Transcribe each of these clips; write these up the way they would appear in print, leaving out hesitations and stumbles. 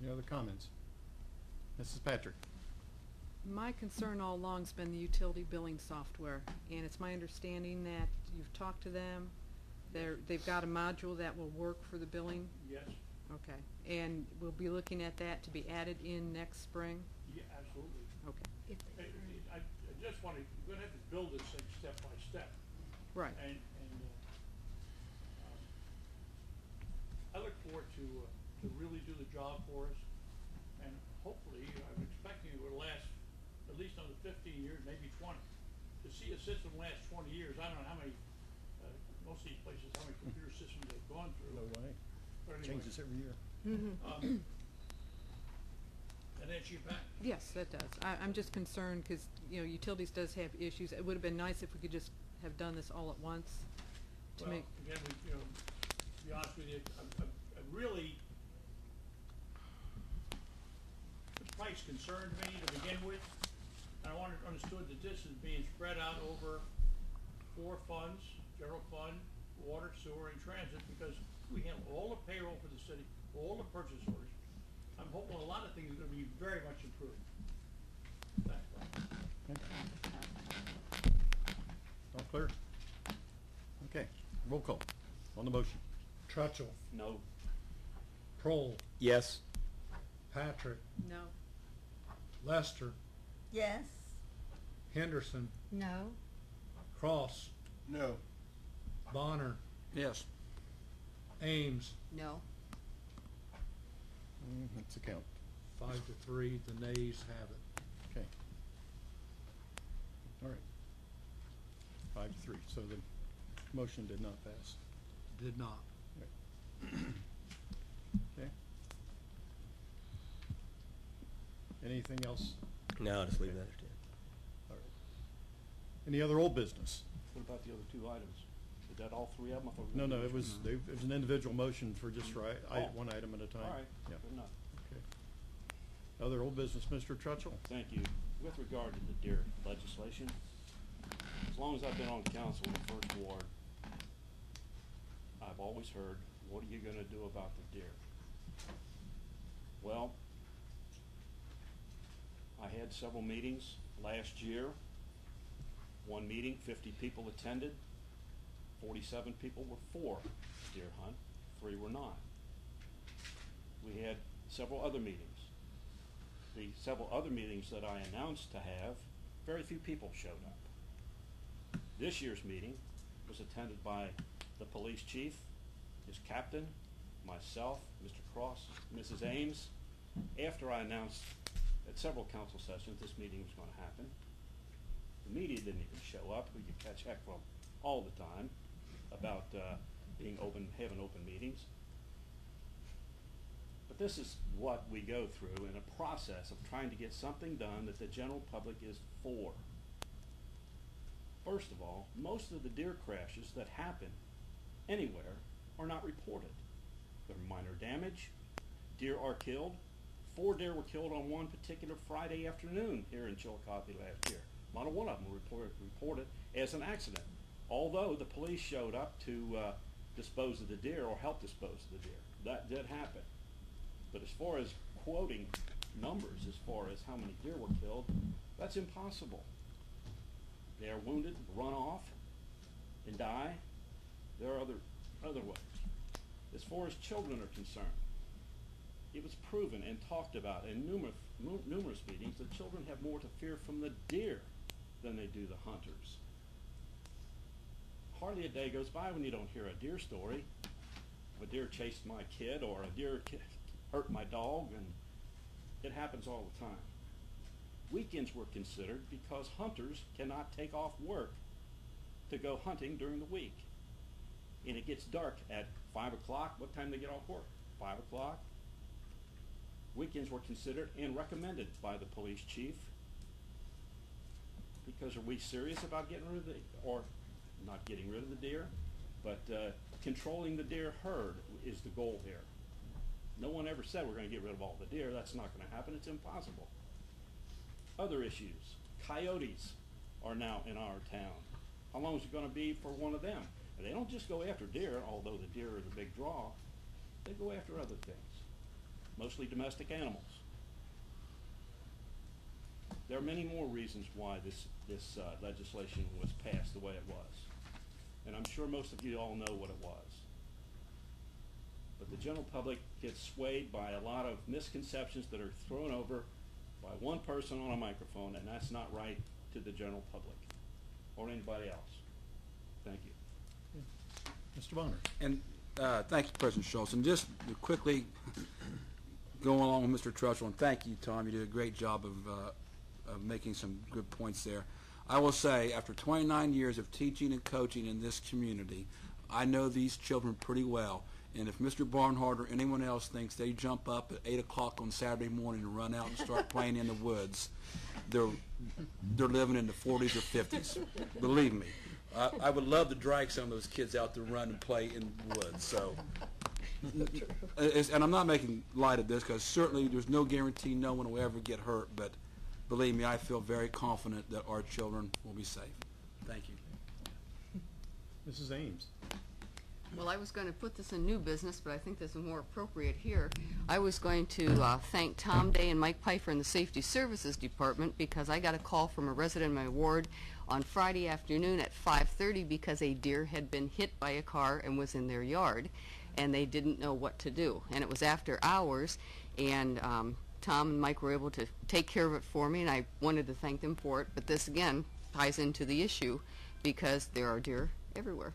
Any other comments? Mrs. Patrick? My concern all along's been the utility billing software, and it's my understanding that you've talked to them. They've got a module that will work for the billing? Yes. Okay. And we'll be looking at that to be added in next spring? Yeah, absolutely. Okay. I just want to, we're going to have to build this thing step by step. Right. And I look forward to really do the job for us. And hopefully, I'm expecting it will last at least another 15 years, maybe 20. To see a system last 20 years, I don't know how many, most of these places, how many computer systems they've gone through. No way. But anyway, Changes every year. that answer you back? Yes, that does. I'm just concerned because, you know, utilities does have issues. It would have been nice if we could just have done this all at once to Well, make. again, to be honest with you, I really, this price concerned me to begin with. I understood that this is being spread out over 4 funds, general fund, water, sewer, and transit, because we handle all the payroll for the city, all the purchase orders. I'm hoping a lot of things are going to be very much improved. Thanks. All clear? Okay, roll call on the motion. Trutchell, No. Prohl, Yes. Patrick, No. Lester, Yes. Henderson, No. Cross, No. Bonner, Yes. Ames. No. That's a count. 5-3, the nays have it. Okay. All right. 5-3, so the motion did not pass. Did not. Okay. Anything else? No, just leave that as it. All right. Any other old business? What about the other 2 items? Is that all 3 of them? I thought we No, were no, gonna it do was, this. it was an individual motion for just Oh. one item at a time. All right, Yeah. good enough. Okay. Other old business, Mr. Trutchell? Thank you. With regard to the deer legislation, as long as I've been on council in the first ward, I've always heard, what are you gonna do about the deer? Well, I had several meetings last year. One meeting, 50 people attended. 47 people were for deer hunt, 3 were not. We had several other meetings. The several other meetings that I announced to have, very few people showed up. This year's meeting was attended by the police chief, his captain, myself, Mr. Cross, Mrs. Ames. After I announced at several council sessions this meeting was going to happen, the media didn't even show up, who you catch heck from all the time about being open, having open meetings. But this is what we go through in a process of trying to get something done that the general public is for. First of all, most of the deer crashes that happen anywhere are not reported. They're minor damage. Deer are killed. 4 deer were killed on one particular Friday afternoon here in Chillicothe last year. Not a one of them were reported as an accident, although the police showed up to dispose of the deer or help dispose of the deer. That did happen. But as far as quoting numbers, as far as how many deer were killed, that's impossible. They are wounded, run off, and die. There are other ways. As far as children are concerned, it was proven and talked about in numerous meetings that children have more to fear from the deer than they do the hunters. Hardly a day goes by when you don't hear a deer story. A deer chased my kid, or a deer hurt my dog, and it happens all the time. Weekends were considered because hunters cannot take off work to go hunting during the week. And it gets dark at 5 o'clock. What time do they get off work? 5 o'clock. Weekends were considered and recommended by the police chief, because are we serious about getting rid of or not getting rid of the deer, but controlling the deer herd is the goal here. No one ever said we're going to get rid of all the deer. That's not going to happen. It's impossible. Other issues. Coyotes are now in our town. How long is it going to be for one of them? And they don't just go after deer, although the deer are the big draw. They go after other things. mostly domestic animals. There are many more reasons why this legislation was passed the way it was. And I'm sure most of you all know what it was. But the general public gets swayed by a lot of misconceptions that are thrown over by one person on a microphone, and that's not right to the general public or anybody else. Thank you. Mr. Bonner? And thank you, President Schultz. And just to quickly go along with Mr. Trutchell, and thank you, Tom. You did a great job of making some good points there. I will say, after 29 years of teaching and coaching in this community, I know these children pretty well. And if Mr. Barnhart or anyone else thinks they jump up at 8 o'clock on Saturday morning and run out and start playing in the woods, they're living in the 40s or 50s. Believe me. I would love to drag some of those kids out to run and play in the woods. So, and I'm not making light of this, because certainly there's no guarantee no one will ever get hurt, but believe me, I feel very confident that our children will be safe. Thank you. Mrs. Ames? Well, I was going to put this in new business, but I think this is more appropriate here. I was going to thank Tom Day and Mike Pfeiffer in the Safety Services Department, because I got a call from a resident in my ward on Friday afternoon at 5:30 because a deer had been hit by a car and was in their yard, and they didn't know what to do. And it was after hours, and Tom and Mike were able to take care of it for me, and I wanted to thank them for it. But this, again, ties into the issue, because there are deer everywhere.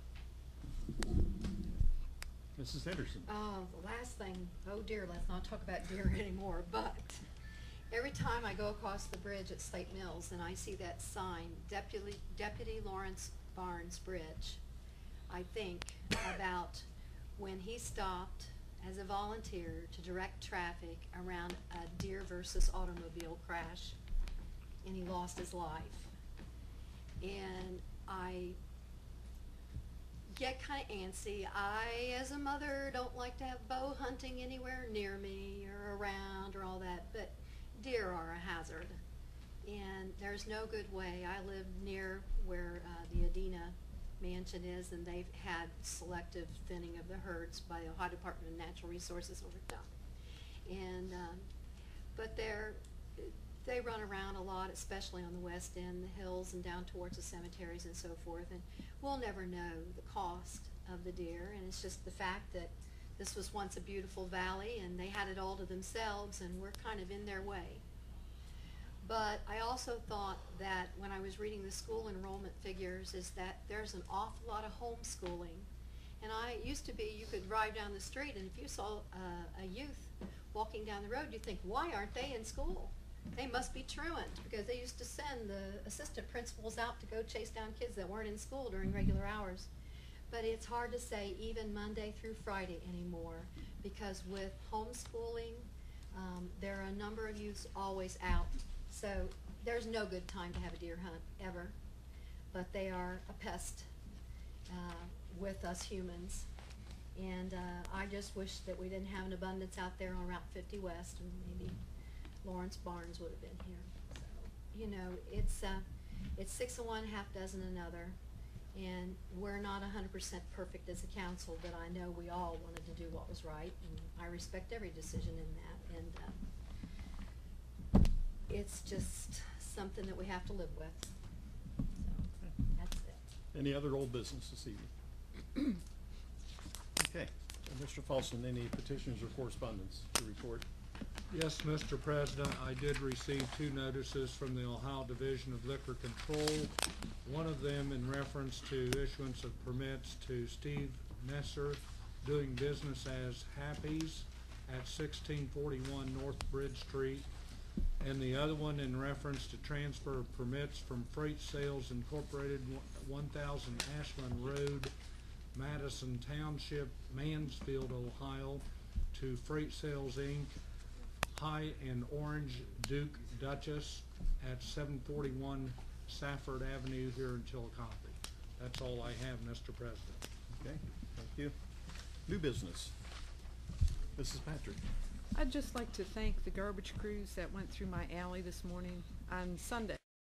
Mrs. Henderson? The last thing, oh dear, let's not talk about deer anymore, but every time I go across the bridge at Slate Mills and I see that sign, Deputy Lawrence Barnes Bridge, I think about when he stopped as a volunteer to direct traffic around a deer versus automobile crash, and he lost his life. And I get kind of antsy. I, as a mother, don't like to have bow hunting anywhere near me or around or all that, but deer are a hazard, and there's no good way. I live near where the Adena mansion is, and they've had selective thinning of the herds by the Ohio Department of Natural Resources over time. And but they run around a lot, especially on the west end, the hills, and down towards the cemeteries and so forth, and we'll never know the cost of the deer. And it's just the fact that this was once a beautiful valley, and they had it all to themselves, and we're kind of in their way. But I also thought that when I was reading the school enrollment figures is that there's an awful lot of homeschooling. And I used to be, you could drive down the street, and if you saw a youth walking down the road, you'd think, why aren't they in school? They must be truant, because they used to send the assistant principals out to go chase down kids that weren't in school during regular hours. But it's hard to say even Monday through Friday anymore, because with homeschooling, there are a number of youths always out. So there's no good time to have a deer hunt ever, but they are a pest with us humans. And I just wish that we didn't have an abundance out there on Route 50 West, and maybe Lawrence Barnes would have been here. So, you know, it's 6 of one, half dozen another, and we're not 100% perfect as a council, but I know we all wanted to do what was right, and I respect every decision in that. And it's just something that we have to live with. So that's it. Any other old business this evening? Okay. So Mr. Folsom, any petitions or correspondence to report? Yes, Mr. President, I did receive 2 notices from the Ohio Division of Liquor Control. One of them in reference to issuance of permits to Steve Messer, doing business as Happy's at 1641 North Bridge Street, and the other one in reference to transfer of permits from Freight Sales Incorporated, 1000 Ashland Road, Madison Township, Mansfield, Ohio, to Freight Sales Inc., High and Orange Duke Duchess at 741 Safford Avenue here in Chillicothe. That's all I have, Mr. President. Okay, thank you. New business. Mrs. Patrick. I'd just like to thank the garbage crews that went through my alley this morning on Sunday.